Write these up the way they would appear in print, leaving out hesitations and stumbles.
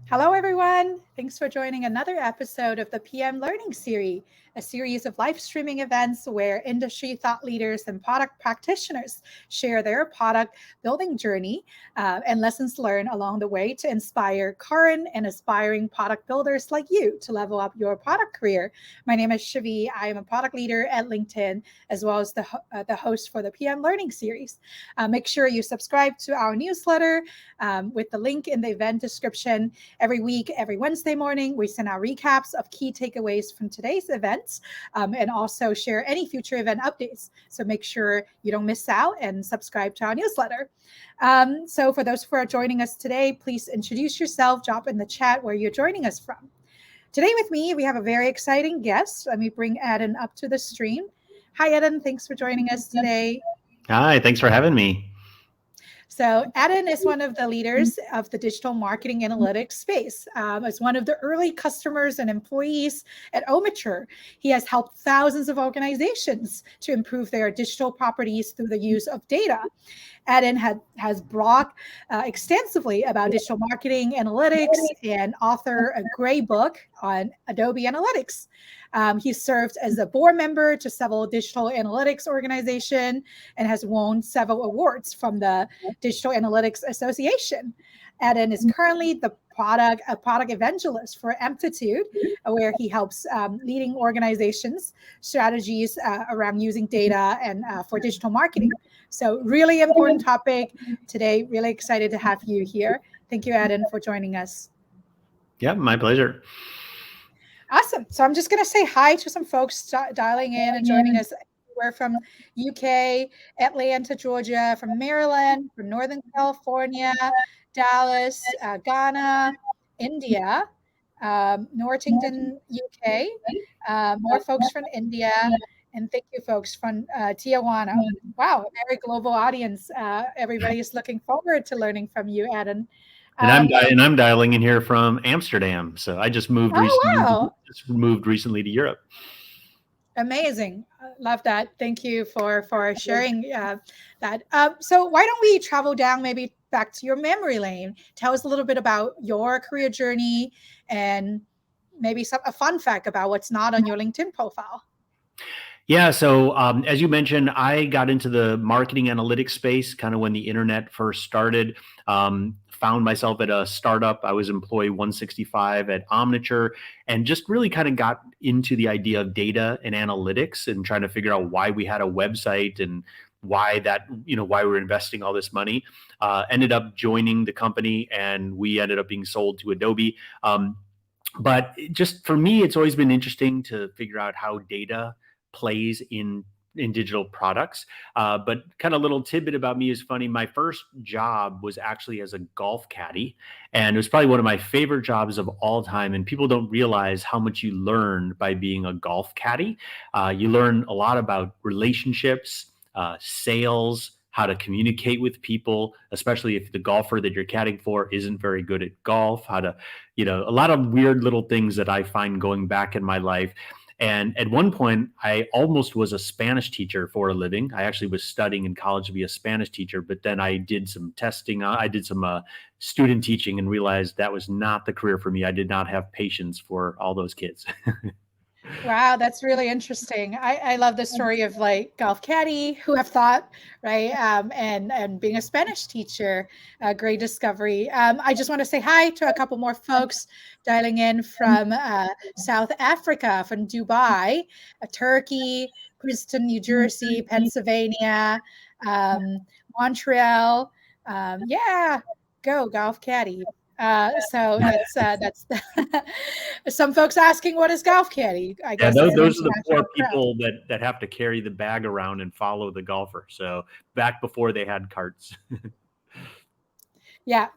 Hello, everyone. Thanks for joining another episode of the PM Learning Series, a series of live streaming events where industry thought leaders and product practitioners share their product building journey and lessons learned along the way to inspire current and aspiring product builders like you to level up your product career. My name is Shivi. I am a product leader at LinkedIn, as well as the host for the PM Learning Series. Make sure you subscribe to our newsletter with the link in the event description. Every week, every Wednesday morning, we send out recaps of key takeaways from today's events and also share any future event updates. So make sure you don't miss out and subscribe to our newsletter. So for those who are joining us today, please introduce yourself, drop in the chat where you're joining us from. Today with me, we have a very exciting guest. Let me bring Eden up to the stream. Hi, Eden. Thanks for joining us today. Hi, thanks for having me. So Eden is one of the leaders of the digital marketing analytics space. As one of the early customers and employees at Omniture, he has helped thousands of organizations to improve their digital properties through the use of data. Eden has blogged extensively about digital marketing analytics and author a great book on Adobe Analytics. He served as a board member to several digital analytics organizations and has won several awards from the Digital Analytics Association. Eden is currently a product evangelist for Amplitude, where he helps leading organizations strategies around using data and for digital marketing. So really important topic today. Really excited to have you here. Thank you, Eden, for joining us. Yeah, my pleasure. Awesome. So I'm just going to say hi to some folks dialing in and joining us. We're from UK, Atlanta, Georgia, from Maryland, from Northern California, Dallas, Ghana, India, Northampton, UK, more folks from India, and thank you folks from Tijuana. Wow, a very global audience. Everybody is looking forward to learning from you, Eden. And I'm dialing in here from Amsterdam. So I just moved recently. Wow. Just moved recently to Europe. Amazing. Love that. Thank you for sharing that. So why don't we travel down maybe back to your memory lane? Tell us a little bit about your career journey and maybe a fun fact about what's not on your LinkedIn profile. Yeah. So as you mentioned, I got into the marketing analytics space kind of when the internet first started. Found myself at a startup. I was employee 165 at Omniture and just really kind of got into the idea of data and analytics and trying to figure out why we had a website and why we're investing all this money. Ended up joining the company and we ended up being sold to Adobe. But just for me, it's always been interesting to figure out how data plays in digital products. But kind of little tidbit about me is funny. My first job was actually as a golf caddy. And it was probably one of my favorite jobs of all time. And people don't realize how much you learn by being a golf caddy. You learn a lot about relationships, sales, how to communicate with people, especially if the golfer that you're caddying for isn't very good at golf, how to, a lot of weird little things that I find going back in my life. And at one point, I almost was a Spanish teacher for a living. I actually was studying in college to be a Spanish teacher, but then I did some testing. I did some student teaching and realized that was not the career for me. I did not have patience for all those kids. Wow, that's really interesting. I love the story of like golf caddy, who have thought, right? And being a Spanish teacher, great discovery. I just want to say hi to a couple more folks dialing in from South Africa, from Dubai, Turkey, Princeton, New Jersey, Pennsylvania, Montreal. Yeah, go golf caddy. So that's some folks asking what is golf caddy. I guess those are the poor people that have to carry the bag around and follow the golfer. So back before they had carts. Yeah.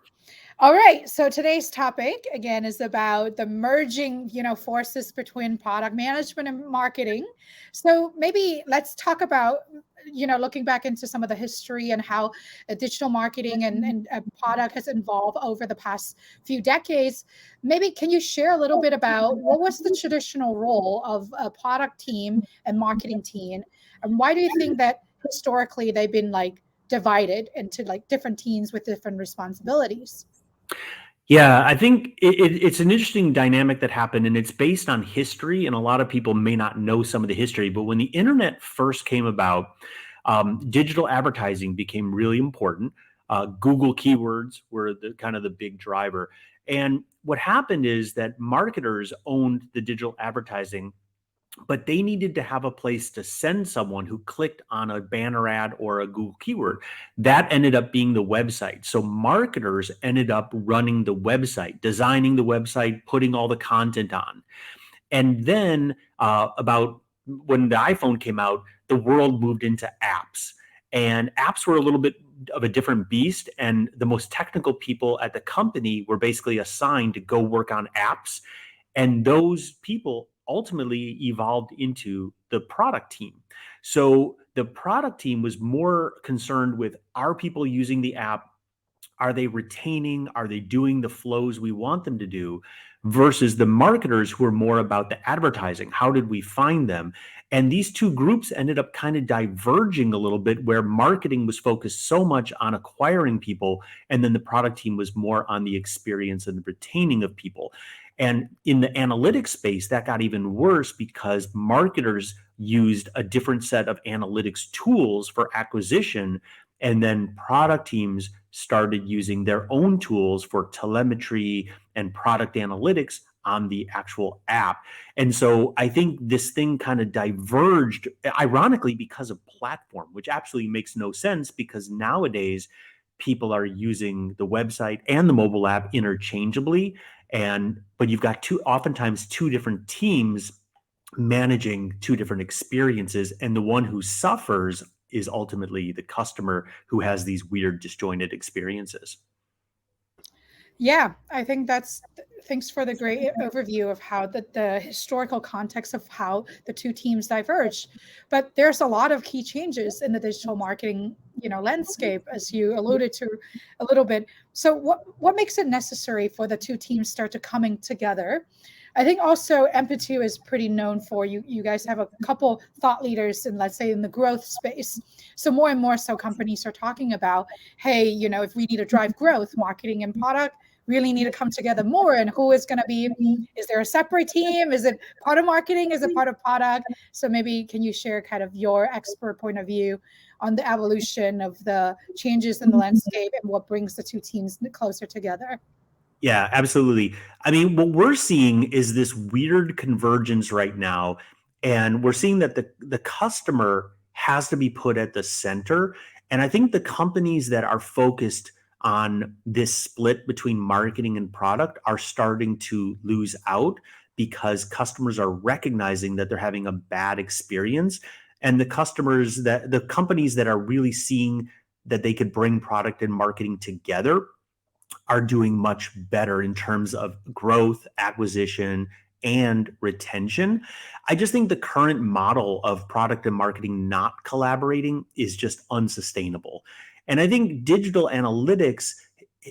All right. So today's topic again is about the merging, forces between product management and marketing. So maybe let's talk about, looking back into some of the history and how digital marketing and product has evolved over the past few decades. Maybe can you share a little bit about what was the traditional role of a product team and marketing team, and why do you think that historically they've been like divided into like different teams with different responsibilities? Yeah, I think it's an interesting dynamic that happened, and it's based on history. And a lot of people may not know some of the history, but when the internet first came about, digital advertising became really important. Google keywords were the kind of the big driver. And what happened is that marketers owned the digital advertising, but they needed to have a place to send someone who clicked on a banner ad or a Google keyword. That ended up being the website. So marketers ended up running the website, designing the website, putting all the content on. And then about when the iPhone came out, the world moved into apps. And apps were a little bit of a different beast. And the most technical people at the company were basically assigned to go work on apps. And those people ultimately evolved into the product team. So the product team was more concerned with, are people using the app? Are they retaining? Are they doing the flows we want them to do? Versus the marketers who are more about the advertising. How did we find them? And these two groups ended up kind of diverging a little bit, where marketing was focused so much on acquiring people, and then the product team was more on the experience and the retaining of people. And in the analytics space, that got even worse because marketers used a different set of analytics tools for acquisition, and then product teams started using their own tools for telemetry and product analytics on the actual app. And so I think this thing kind of diverged, ironically, because of platform, which absolutely makes no sense because nowadays people are using the website and the mobile app interchangeably. And but you've got oftentimes two different teams managing two different experiences, and the one who suffers is ultimately the customer who has these weird disjointed experiences. Yeah, I think thanks for the great overview of how the historical context of how the two teams diverged. But there's a lot of key changes in the digital marketing, landscape, as you alluded to a little bit. So what makes it necessary for the two teams start to coming together? I think also MP2 is pretty known for you guys have a couple thought leaders in, let's say, in the growth space. So more and more so companies are talking about, hey, if we need to drive growth, marketing and product really need to come together more. And who is going to be, is there a separate team? Is it part of marketing? Is it part of product? So maybe can you share kind of your expert point of view on the evolution of the changes in the landscape and what brings the two teams closer together? Yeah, absolutely. I mean, what we're seeing is this weird convergence right now, and we're seeing that the customer has to be put at the center. And I think the companies that are focused on this split between marketing and product are starting to lose out because customers are recognizing that they're having a bad experience. And the companies that are really seeing that they could bring product and marketing together are doing much better in terms of growth, acquisition, and retention. I just think the current model of product and marketing not collaborating is just unsustainable. And I think digital analytics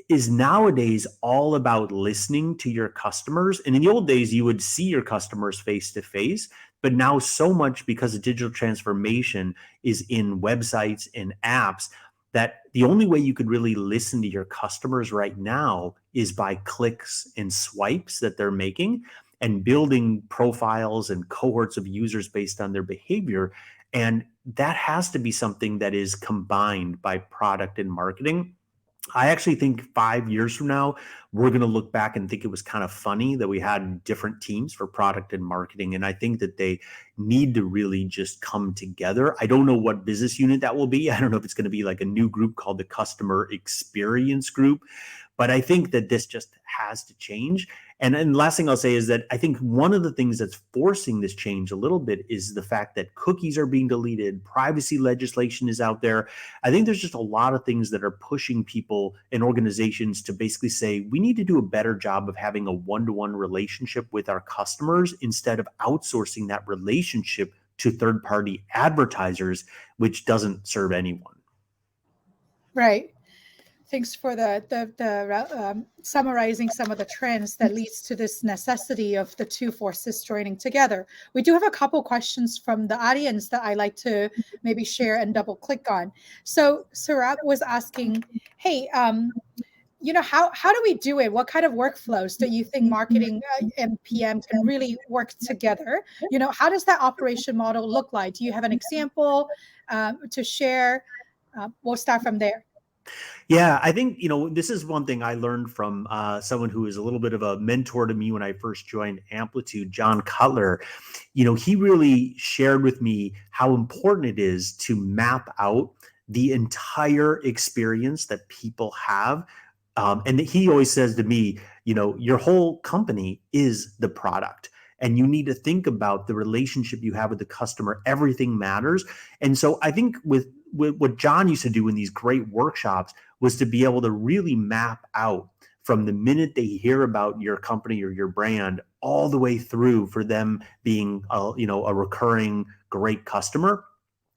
is nowadays all about listening to your customers. And in the old days, you would see your customers face to face. But now, so much because of digital transformation is in websites and apps, that the only way you could really listen to your customers right now is by clicks and swipes that they're making and building profiles and cohorts of users based on their behavior. And that has to be something that is combined by product and marketing. I actually think 5 years from now, we're going to look back and think it was kind of funny that we had different teams for product and marketing. And I think that they need to really just come together. I don't know what business unit that will be. I don't know if it's going to be like a new group called the Customer Experience Group, but I think that this just has to change. And last thing I'll say is that I think one of the things that's forcing this change a little bit is the fact that cookies are being deleted, privacy legislation is out there. I think there's just a lot of things that are pushing people and organizations to basically say, we need to do a better job of having a one-to-one relationship with our customers instead of outsourcing that relationship to third-party advertisers, which doesn't serve anyone. Right. Thanks for the summarizing some of the trends that leads to this necessity of the two forces joining together. We do have a couple questions from the audience that I like to maybe share and double click on. So Sarat was asking, hey, how do we do it? What kind of workflows do you think marketing and PM can really work together? How does that operation model look like? Do you have an example to share? We'll start from there. Yeah, I think, this is one thing I learned from someone who is a little bit of a mentor to me when I first joined Amplitude, John Cutler. He really shared with me how important it is to map out the entire experience that people have. And he always says to me, your whole company is the product. And you need to think about the relationship you have with the customer. Everything matters. And so I think with what John used to do in these great workshops was to be able to really map out from the minute they hear about your company or your brand all the way through for them being a recurring great customer.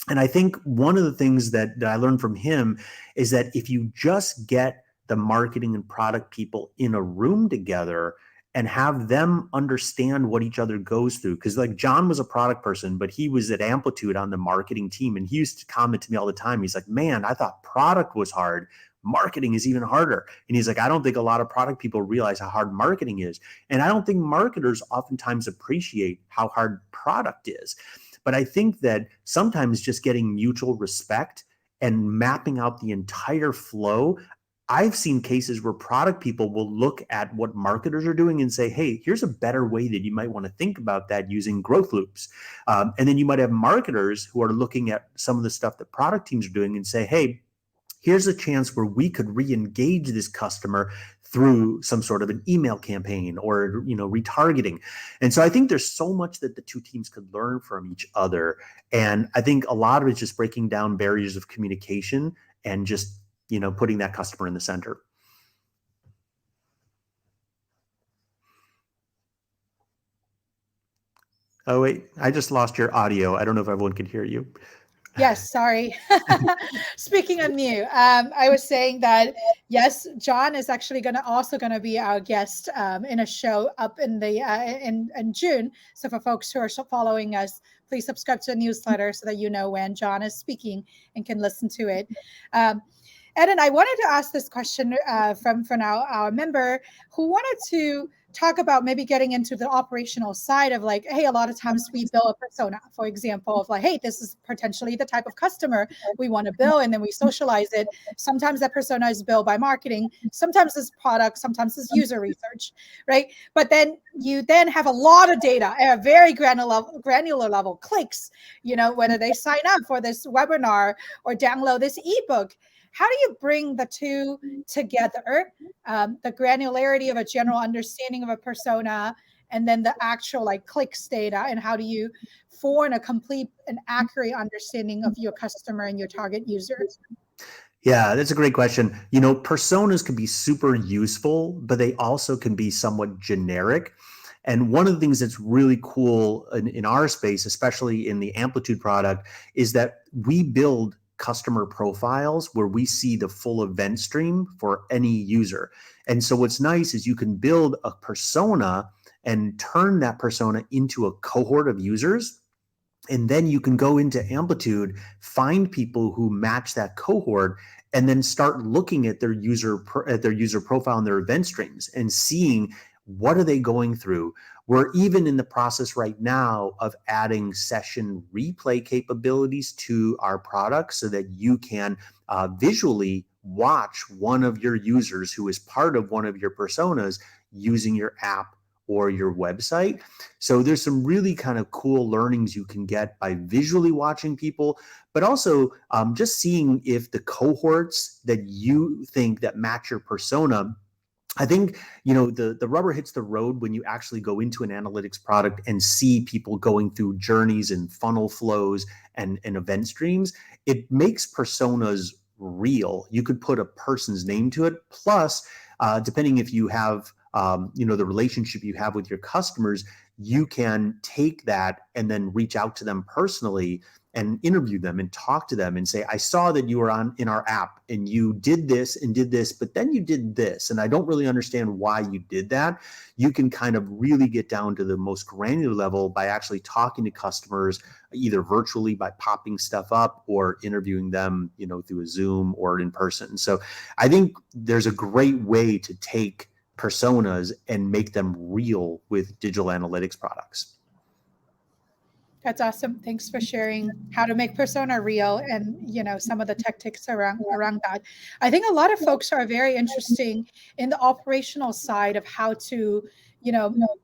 And I think one of the things that I learned from him is that if you just get the marketing and product people in a room together and have them understand what each other goes through. Because like John was a product person, but he was at Amplitude on the marketing team. And he used to comment to me all the time. He's like, man, I thought product was hard. Marketing is even harder. And he's like, I don't think a lot of product people realize how hard marketing is. And I don't think marketers oftentimes appreciate how hard product is. But I think that sometimes just getting mutual respect and mapping out the entire flow. I've seen cases where product people will look at what marketers are doing and say, hey, here's a better way that you might want to think about that using growth loops. And then you might have marketers who are looking at some of the stuff that product teams are doing and say, hey, here's a chance where we could re-engage this customer through some sort of an email campaign or retargeting. And so I think there's so much that the two teams could learn from each other. And I think a lot of it is just breaking down barriers of communication and just putting that customer in the center. Oh, wait, I just lost your audio. I don't know if everyone can hear you. Yes, sorry. Speaking of mute, I was saying that yes, John is actually also going to be our guest in a show up in the in June. So for folks who are following us, please subscribe to the newsletter so that you know when John is speaking and can listen to it. Ed, and I wanted to ask this question from our member who wanted to talk about maybe getting into the operational side of like, hey, a lot of times we build a persona, for example, of like, hey, this is potentially the type of customer we want to build, and then we socialize it. Sometimes that persona is built by marketing, sometimes it's product, sometimes it's user research, right? But then you have a lot of data at a very granular level, clicks, whether they sign up for this webinar or download this ebook. How do you bring the two together, the granularity of a general understanding of a persona and then the actual like clicks data, and how do you form a complete and accurate understanding of your customer and your target users? Yeah, that's a great question. Personas can be super useful, but they also can be somewhat generic. And one of the things that's really cool in our space, especially in the Amplitude product, is that we build customer profiles where we see the full event stream for any user. And so what's nice is you can build a persona and turn that persona into a cohort of users. And then you can go into Amplitude, find people who match that cohort, and then start looking at their user profile and their event streams and seeing what are they going through. We're even in the process right now of adding session replay capabilities to our product so that you can visually watch one of your users who is part of one of your personas using your app or your website. So there's some really kind of cool learnings you can get by visually watching people, but also just seeing if the cohorts that you think that match your persona. I think, the rubber hits the road when you actually go into an analytics product and see people going through journeys and funnel flows and event streams. It makes personas real. You could put a person's name to it. Plus, depending if you have the relationship you have with your customers, you can take that and then reach out to them personally and interview them and talk to them and say, I saw that you were in our app and you did this, but then you did this. And I don't really understand why you did that. You can kind of really get down to the most granular level by actually talking to customers, either virtually by popping stuff up or interviewing them, through a Zoom or in person. So I think there's a great way to take personas and make them real with digital analytics products. That's awesome. Thanks for sharing how to make persona real and some of the tactics around that. I think a lot of folks are very interesting in the operational side of how to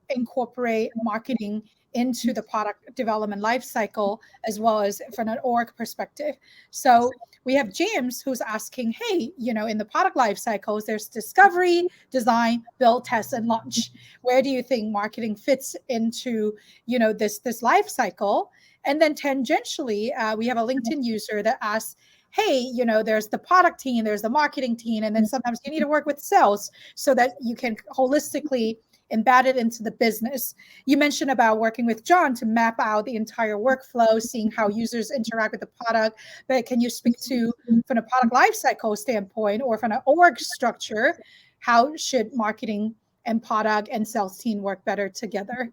incorporate marketing into the product development lifecycle, as well as from an org perspective. So we have James who's asking, hey, in the product life cycles, there's discovery, design, build, test, and launch. Where do you think marketing fits into, this life cycle? And then tangentially, we have a LinkedIn user that asks, hey, there's the product team, there's the marketing team, and then sometimes you need to work with sales so that you can holistically embed it into the business. You mentioned about working with John to map out the entire workflow, seeing how users interact with the product. But can you speak to, from a product lifecycle standpoint or from an org structure, how should marketing and product and sales team work better together?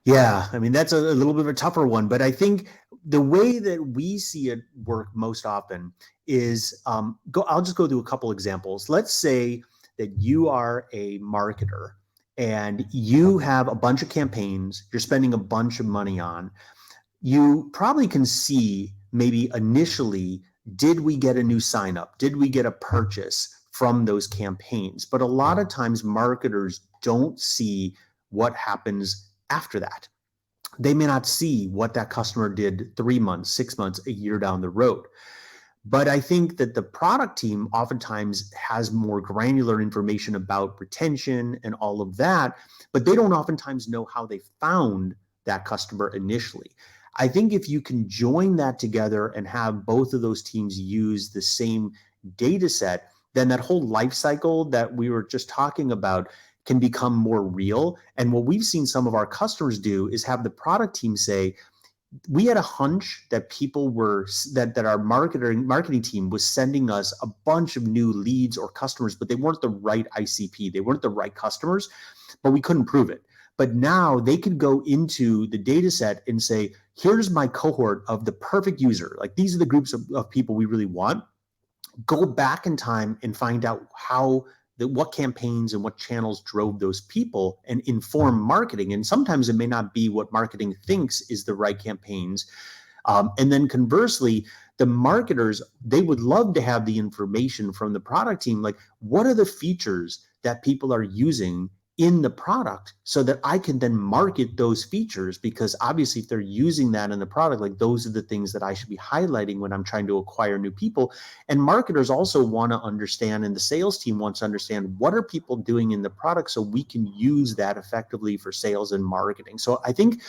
Yeah, I mean, that's a little bit of a tougher one, but I think the way that we see it work most often is, I'll just go through a couple examples. Let's say that you are a marketer and you have a bunch of campaigns you're spending a bunch of money on. You probably can see maybe initially, did we get a new sign up? Did we get a purchase from those campaigns? But a lot of times marketers don't see what happens after that. They may not see what that customer did 3 months, 6 months, a year down the road. But I think that the product team oftentimes has more granular information about retention and all of that, but they don't oftentimes know how they found that customer initially. I think if you can join that together and have both of those teams use the same data set, then that whole life cycle that we were just talking about can become more real. And what we've seen some of our customers do is have the product team say, we had a hunch that that our marketing team was sending us a bunch of new leads or customers, but they weren't the right ICP. They weren't the right customers, but we couldn't prove it. But now they could go into the data set and say, here's my cohort of the perfect user. Like, these are the groups of people we really want. Go back in time and find out what campaigns and what channels drove those people and inform marketing. And sometimes it may not be what marketing thinks is the right campaigns. And then conversely, the marketers, they would love to have the information from the product team. Like, what are the features that people are using in the product so that I can then market those features? Because obviously if they're using that in the product, like, those are the things that I should be highlighting when I'm trying to acquire new people. And marketers also want to understand, and the sales team wants to understand, what are people doing in the product so we can use that effectively for sales and marketing. So I think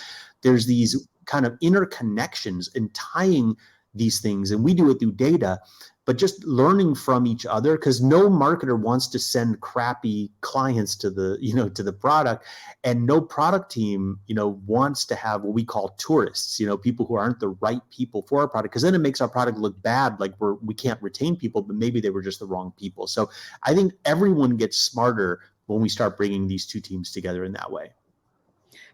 there's these kind of interconnections and tying these things, and we do it through data, but just learning from each other, because no marketer wants to send crappy clients to the product, and no product team, wants to have what we call tourists, people who aren't the right people for our product, because then it makes our product look bad, like we can't retain people, but maybe they were just the wrong people. So I think everyone gets smarter when we start bringing these two teams together in that way.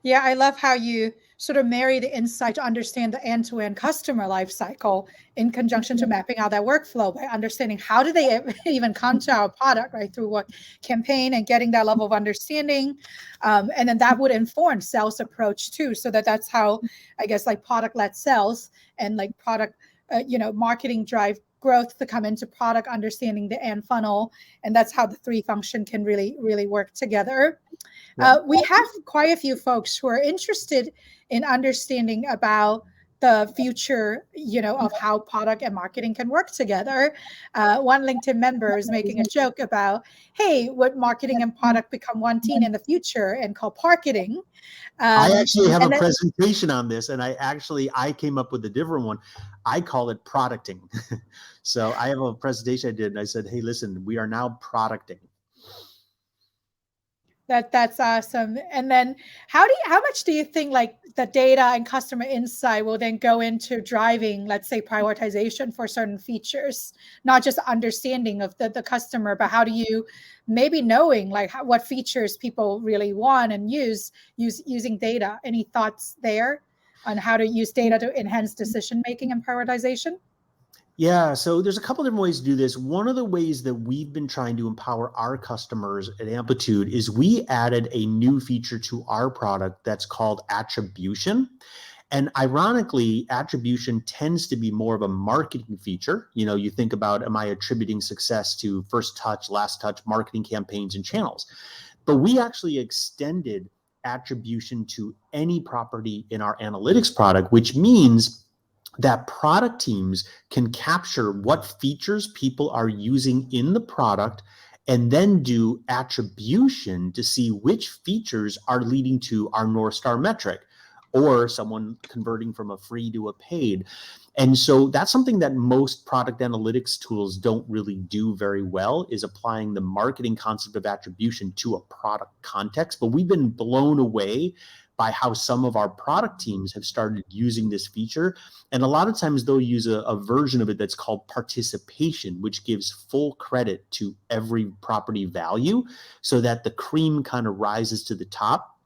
Yeah, I love how you sort of marry the insight to understand the end-to-end customer life cycle in conjunction to mapping out that workflow by understanding how do they even come to our product, right? Through what campaign, and getting that level of understanding. And then that would inform sales approach too. So that's how, I guess, like product-led sales and like product, marketing drive growth to come into product, understanding the end funnel. And that's how the three function can really, really work together. We have quite a few folks who are interested in understanding about the future, of how product and marketing can work together. One LinkedIn member is making a joke about, hey, would marketing and product become one team in the future and called parketing? I actually have a presentation on this, and I came up with a different one. I call it producting. So I have a presentation I did, and I said, hey, listen, we are now producting. That's awesome. And then how much do you think like the data and customer insight will then go into driving, let's say, prioritization for certain features, not just understanding of the customer, but how do you maybe knowing like what features people really want and using data? Any thoughts there on how to use data to enhance decision making and prioritization? Yeah, so there's a couple different ways to do this. One of the ways that we've been trying to empower our customers at Amplitude is we added a new feature to our product that's called attribution. And ironically, attribution tends to be more of a marketing feature. You know, you think about, am I attributing success to first touch, last touch marketing campaigns and channels? But we actually extended attribution to any property in our analytics product, which means that product teams can capture what features people are using in the product and then do attribution to see which features are leading to our North Star metric or someone converting from a free to a paid. And so that's something that most product analytics tools don't really do very well, is applying the marketing concept of attribution to a product context. But we've been blown away by how some of our product teams have started using this feature. And a lot of times they'll use a version of it that's called participation, which gives full credit to every property value so that the cream kind of rises to the top.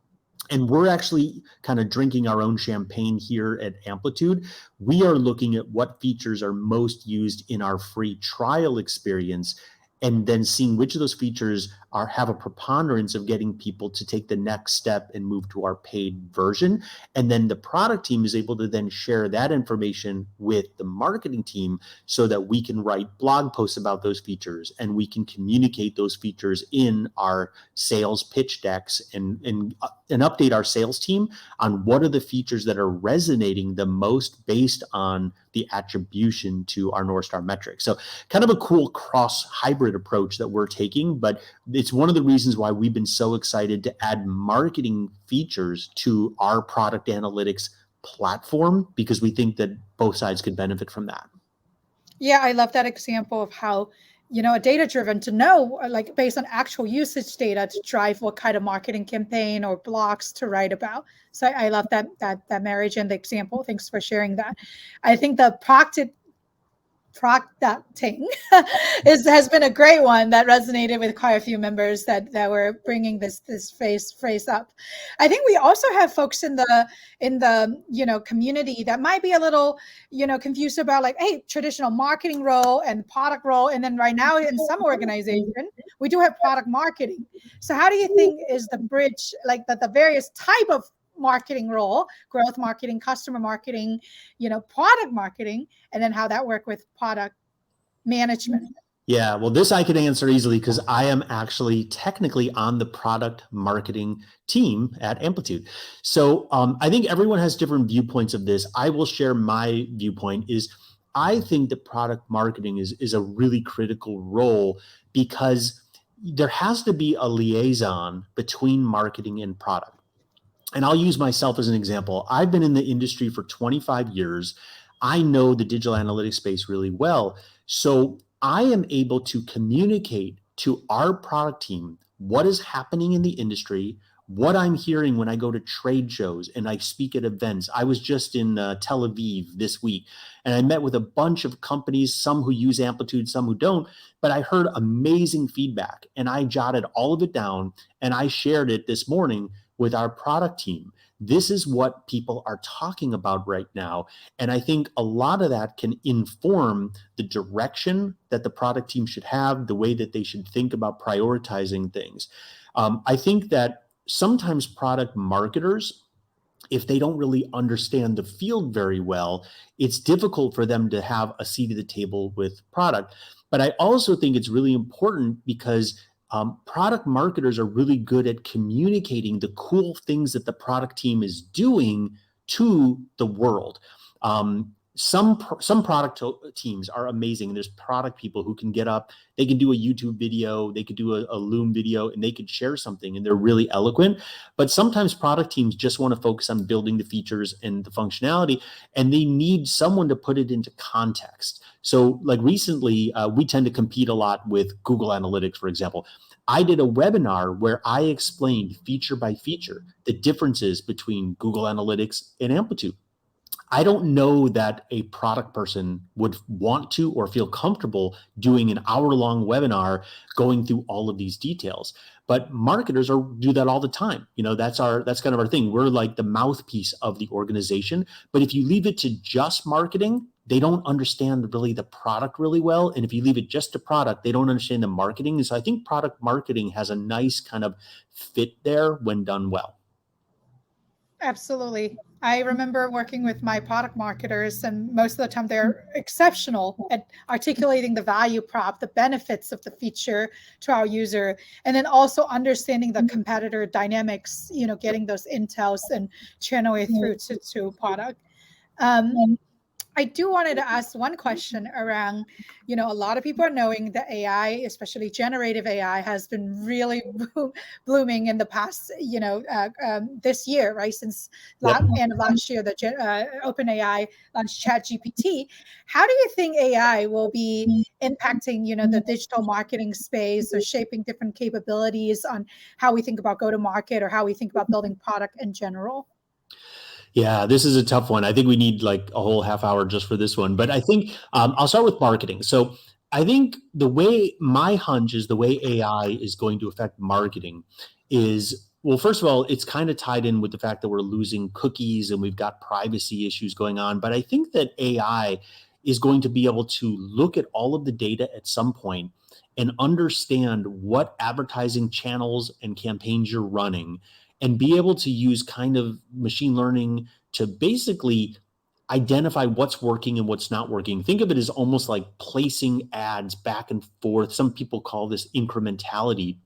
And we're actually kind of drinking our own champagne here at Amplitude. We are looking at what features are most used in our free trial experience and then seeing which of those features have a preponderance of getting people to take the next step and move to our paid version. And then the product team is able to then share that information with the marketing team so that we can write blog posts about those features and we can communicate those features in our sales pitch decks and update our sales team on what are the features that are resonating the most based on the attribution to our North Star metric. So kind of a cool cross hybrid approach that we're taking, but it's one of the reasons why we've been so excited to add marketing features to our product analytics platform, because we think that both sides could benefit from that. Yeah, I love that example of how, a data driven to know, like based on actual usage data to drive what kind of marketing campaign or blogs to write about. So I love that marriage and the example. Thanks for sharing that. I think the procting has been a great one that resonated with quite a few members that were bringing this phrase up. I think we also have folks in the community that might be a little confused about like, hey, traditional marketing role and product role, and then right now in some organization we do have product marketing. So how do you think is the bridge, like the various type of marketing role, growth marketing, customer marketing, product marketing, and then how that work with product management? Yeah, well, this I can answer easily because I am actually technically on the product marketing team at Amplitude. So I think everyone has different viewpoints of this. I will share my viewpoint is I think that product marketing is a really critical role because there has to be a liaison between marketing and product. And I'll use myself as an example. I've been in the industry for 25 years. I know the digital analytics space really well. So I am able to communicate to our product team what is happening in the industry, what I'm hearing when I go to trade shows and I speak at events. I was just in Tel Aviv this week, and I met with a bunch of companies, some who use Amplitude, some who don't, but I heard amazing feedback and I jotted all of it down and I shared it this morning with our product team. This is what people are talking about right now. And I think a lot of that can inform the direction that the product team should have, the way that they should think about prioritizing things. I think that sometimes product marketers, if they don't really understand the field very well, it's difficult for them to have a seat at the table with product. But I also think it's really important because product marketers are really good at communicating the cool things that the product team is doing to the world. some product teams are amazing. There's product people who can get up, they can do a YouTube video, they could do a Loom video, and they could share something, and they're really eloquent. But sometimes product teams just want to focus on building the features and the functionality, and they need someone to put it into context. So like recently, we tend to compete a lot with Google Analytics, for example. I did a webinar where I explained feature by feature the differences between Google Analytics and Amplitude. I don't know that a product person would want to or feel comfortable doing an hour-long webinar going through all of these details. But marketers do that all the time. That's kind of our thing. We're like the mouthpiece of the organization. But if you leave it to just marketing, they don't understand really the product really well. And if you leave it just to product, they don't understand the marketing. And so I think product marketing has a nice kind of fit there when done well. Absolutely. I remember working with my product marketers, and most of the time they're exceptional at articulating the value prop, the benefits of the feature to our user, and then also understanding the competitor dynamics, getting those intels and channel it through to product. I do wanted to ask one question around, a lot of people are knowing that AI, especially generative AI, has been really blooming in the past, this year, right? Since end of last year, the OpenAI launched ChatGPT. How do you think AI will be impacting, the digital marketing space, or shaping different capabilities on how we think about go-to-market or how we think about building product in general? Yeah, this is a tough one. I think we need like a whole half hour just for this one. But I think I'll start with marketing. So I think my hunch is the way AI is going to affect marketing is, well, first of all, it's kind of tied in with the fact that we're losing cookies and we've got privacy issues going on. But I think that AI is going to be able to look at all of the data at some point and understand what advertising channels and campaigns you're running, and be able to use kind of machine learning to basically identify what's working and what's not working. Think of it as almost like placing ads back and forth. Some people call this incrementality.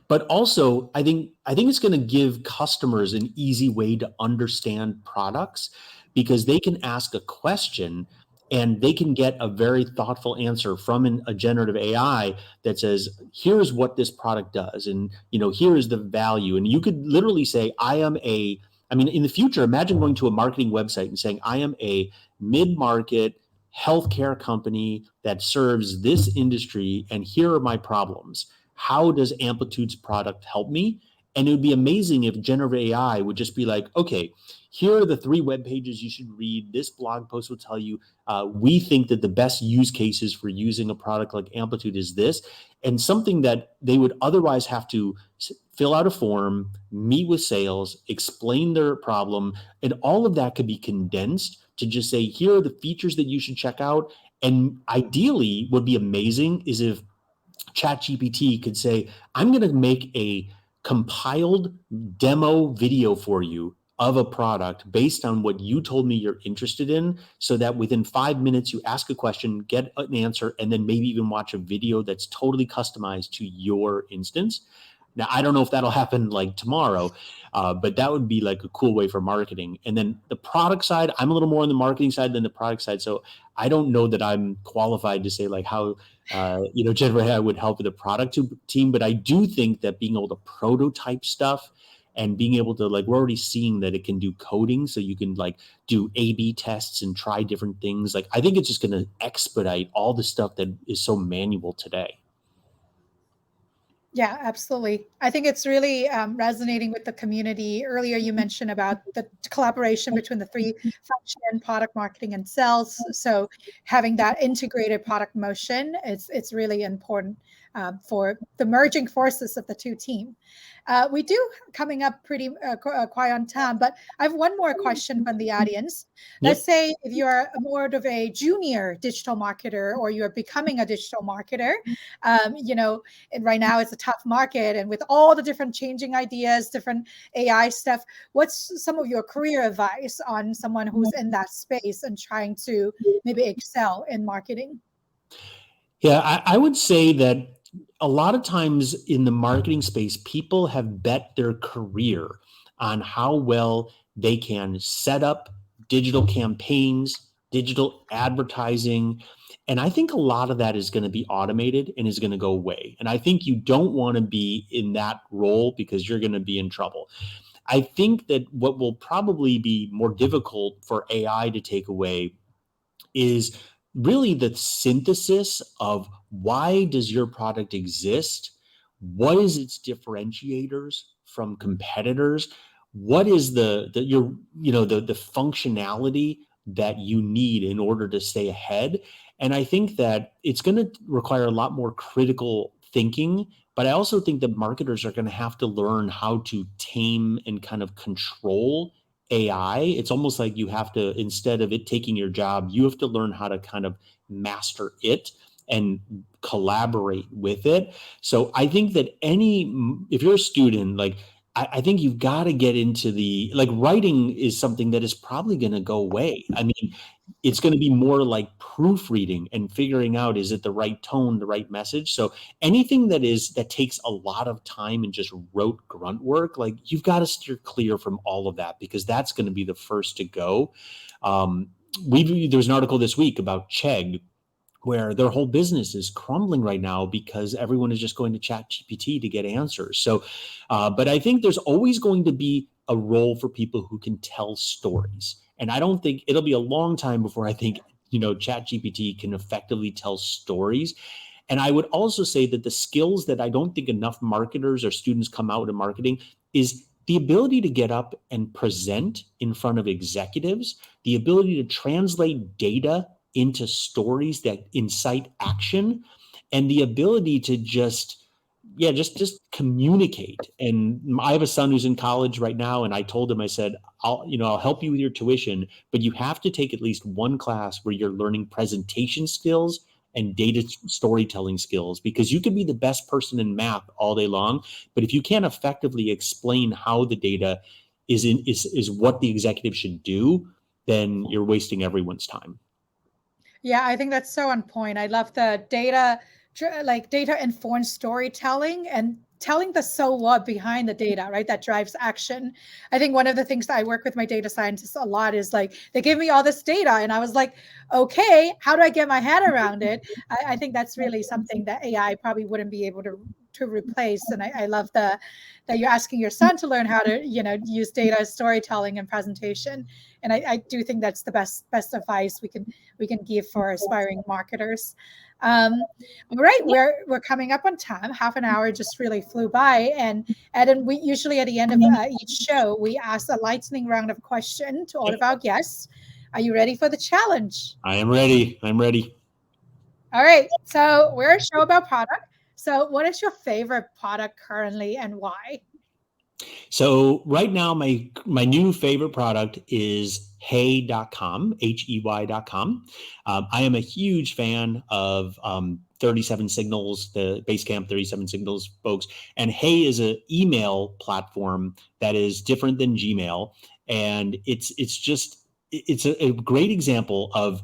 But also, I think it's going to give customers an easy way to understand products, because they can ask a question and they can get a very thoughtful answer from a generative AI that says, here's what this product does, and here is the value. And you could literally say, in the future, imagine going to a marketing website and saying, I am a mid-market healthcare company that serves this industry, and here are my problems. How does Amplitude's product help me? And it would be amazing if generative AI would just be like, okay, here are the 3 web pages you should read. This blog post will tell you, we think that the best use cases for using a product like Amplitude is this, and something that they would otherwise have to fill out a form, meet with sales, explain their problem, and all of that could be condensed to just say, here are the features that you should check out. And ideally, what would be amazing is if ChatGPT could say, I'm going to make a compiled demo video for you of a product based on what you told me you're interested in, so that within 5 minutes you ask a question, get an answer, and then maybe even watch a video that's totally customized to your instance. Now, I don't know if that'll happen like tomorrow, but that would be like a cool way for marketing. And then the product side, I'm a little more on the marketing side than the product side. So I don't know that I'm qualified to say like how, generative AI would help with the product team. But I do think that being able to prototype stuff and being able to, like, we're already seeing that it can do coding. So you can like do A/B tests and try different things. Like, I think it's just going to expedite all the stuff that is so manual today. Yeah, absolutely. I think it's really resonating with the community. Earlier, you mentioned about the collaboration between the 3 function, product marketing and sales. So having that integrated product motion, it's really important for the merging forces of the 2 teams. We do coming up pretty quite on time, but I have one more question from the audience. Let's say if you're more of a junior digital marketer, or you're becoming a digital marketer, and right now it's a tough market, and with all the different changing ideas, different AI stuff, what's some of your career advice on someone who's in that space and trying to maybe excel in marketing? Yeah, I would say that a lot of times in the marketing space, people have bet their career on how well they can set up digital campaigns, digital advertising. And I think a lot of that is going to be automated and is going to go away. And I think you don't want to be in that role because you're going to be in trouble. I think that what will probably be more difficult for AI to take away is really the synthesis of why does your product exist? What is its differentiators from competitors? What is the functionality that you need in order to stay ahead? And I think that it's going to require a lot more critical thinking, but I also think that marketers are going to have to learn how to tame and kind of control AI. It's almost like you have to, instead of it taking your job, you have to learn how to kind of master it and collaborate with it. So I think that if you're a student, like, I think you've got to get into writing is something that is probably going to go away. I mean, it's going to be more like proofreading and figuring out, is it the right tone, the right message? So anything that takes a lot of time and just rote grunt work, like, you've got to steer clear from all of that, because that's going to be the first to go. There was an article this week about Chegg, where their whole business is crumbling right now because everyone is just going to chat GPT to get answers. So, but I think there's always going to be a role for people who can tell stories. And I don't think it'll be a long time before I think, chat GPT can effectively tell stories. And I would also say that the skills that I don't think enough marketers or students come out in marketing is the ability to get up and present in front of executives, the ability to translate data into stories that incite action, and the ability to just communicate. And I have a son who's in college right now, and I told him, I said, I'll help you with your tuition, but you have to take at least one class where you're learning presentation skills and data storytelling skills, because you could be the best person in math all day long, but if you can't effectively explain how the data is what the executive should do, then you're wasting everyone's time. Yeah, I think that's so on point. I love the data informed storytelling and telling the so what behind the data, right? That drives action. I think one of the things that I work with my data scientists a lot is like, they give me all this data and I was like, okay, how do I get my head around it? I think that's really something that AI probably wouldn't be able to replace. And I love that you're asking your son to learn how to, use data storytelling and presentation. And I do think that's the best advice we can give for aspiring marketers. All right, we're coming up on time. Half an hour just really flew by, and then we usually at the end of each show we ask a lightning round of questions to all of our guests. Are you ready for the challenge? I am ready. I'm ready. All right, so we're a show about product. So, what is your favorite product currently, and why? So right now, my new favorite product is hey.com, HEY.com. I am a huge fan of 37 Signals, the Basecamp 37 Signals folks. And Hey is an email platform that is different than Gmail. And it's a great example of,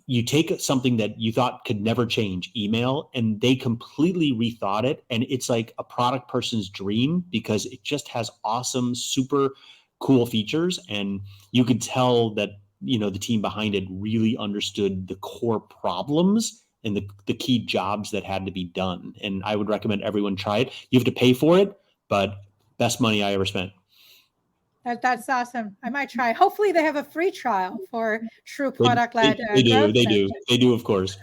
you take something that you thought could never change, email, and they completely rethought it. And it's like a product person's dream, because it just has awesome, super cool features. And you could tell that, the team behind it really understood the core problems and the key jobs that had to be done. And I would recommend everyone try it. You have to pay for it, but best money I ever spent. That's awesome. I might try. Hopefully, they have a free trial for true product-led they growth. They do, of course.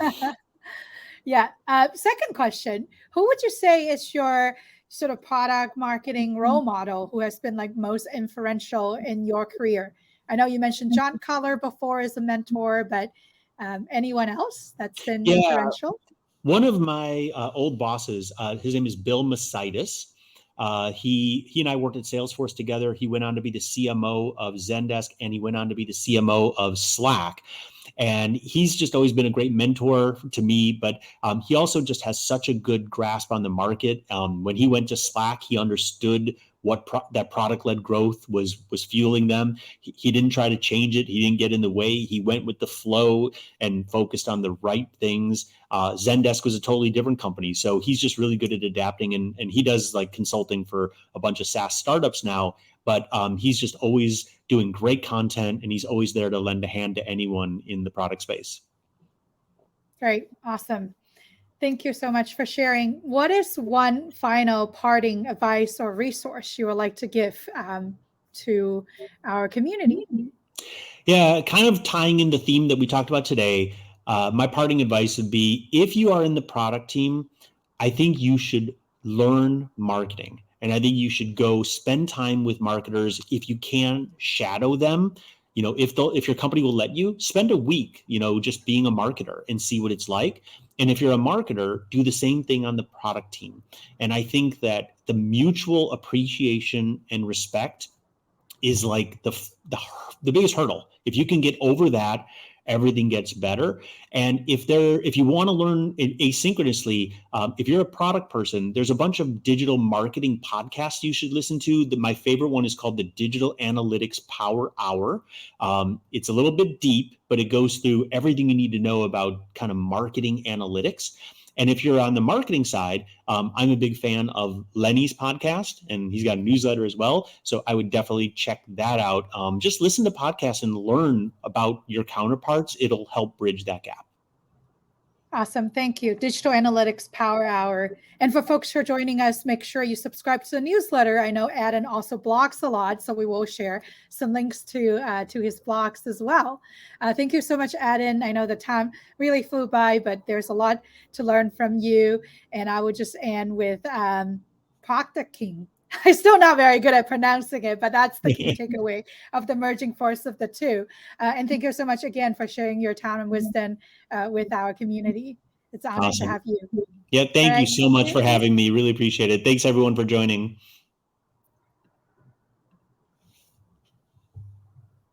Yeah. Second question: who would you say is your sort of product marketing role model who has been like most influential in your career? I know you mentioned John Collar before as a mentor, but anyone else that's been influential? One of my old bosses, his name is Bill Masitis. He and I worked at Salesforce together. He went on to be the CMO of Zendesk, and he went on to be the CMO of Slack. And he's just always been a great mentor to me, but he also just has such a good grasp on the market. When he went to Slack, he understood that product-led growth was fueling them. He didn't try to change it. He didn't get in the way. He went with the flow and focused on the right things. Zendesk was a totally different company. So he's just really good at adapting, and he does like consulting for a bunch of SaaS startups now, but he's just always doing great content, and he's always there to lend a hand to anyone in the product space. Great. Awesome. Thank you so much for sharing. What is one final parting advice or resource you would like to give to our community? Yeah, kind of tying in the theme that we talked about today, my parting advice would be, if you are in the product team, I think you should learn marketing. And I think you should go spend time with marketers. If you can, shadow them. If your company will let you, spend a week, just being a marketer and see what it's like. And if you're a marketer, do the same thing on the product team. And I think that the mutual appreciation and respect is like the biggest hurdle. If you can get over that, everything gets better. And if you want to learn asynchronously, if you're a product person, there's a bunch of digital marketing podcasts you should listen to. My favorite one is called the Digital Analytics Power Hour. It's a little bit deep, but it goes through everything you need to know about kind of marketing analytics. And if you're on the marketing side, I'm a big fan of Lenny's podcast, and he's got a newsletter as well. So I would definitely check that out. Just listen to podcasts and learn about your counterparts. It'll help bridge that gap. Awesome. Thank you. Digital Analytics Power Hour. And for folks who are joining us, make sure you subscribe to the newsletter. I know Adam also blogs a lot, so we will share some links to his blogs as well. Thank you so much, Adam. I know the time really flew by, but there's a lot to learn from you. And I would just end with Proctor King. I'm still not very good at pronouncing it, but that's the key takeaway of the merging force of the two. And thank you so much again for sharing your time and wisdom with our community. It's an honor to have you. Yeah, thank you so much for having me. Really appreciate it. Thanks everyone for joining.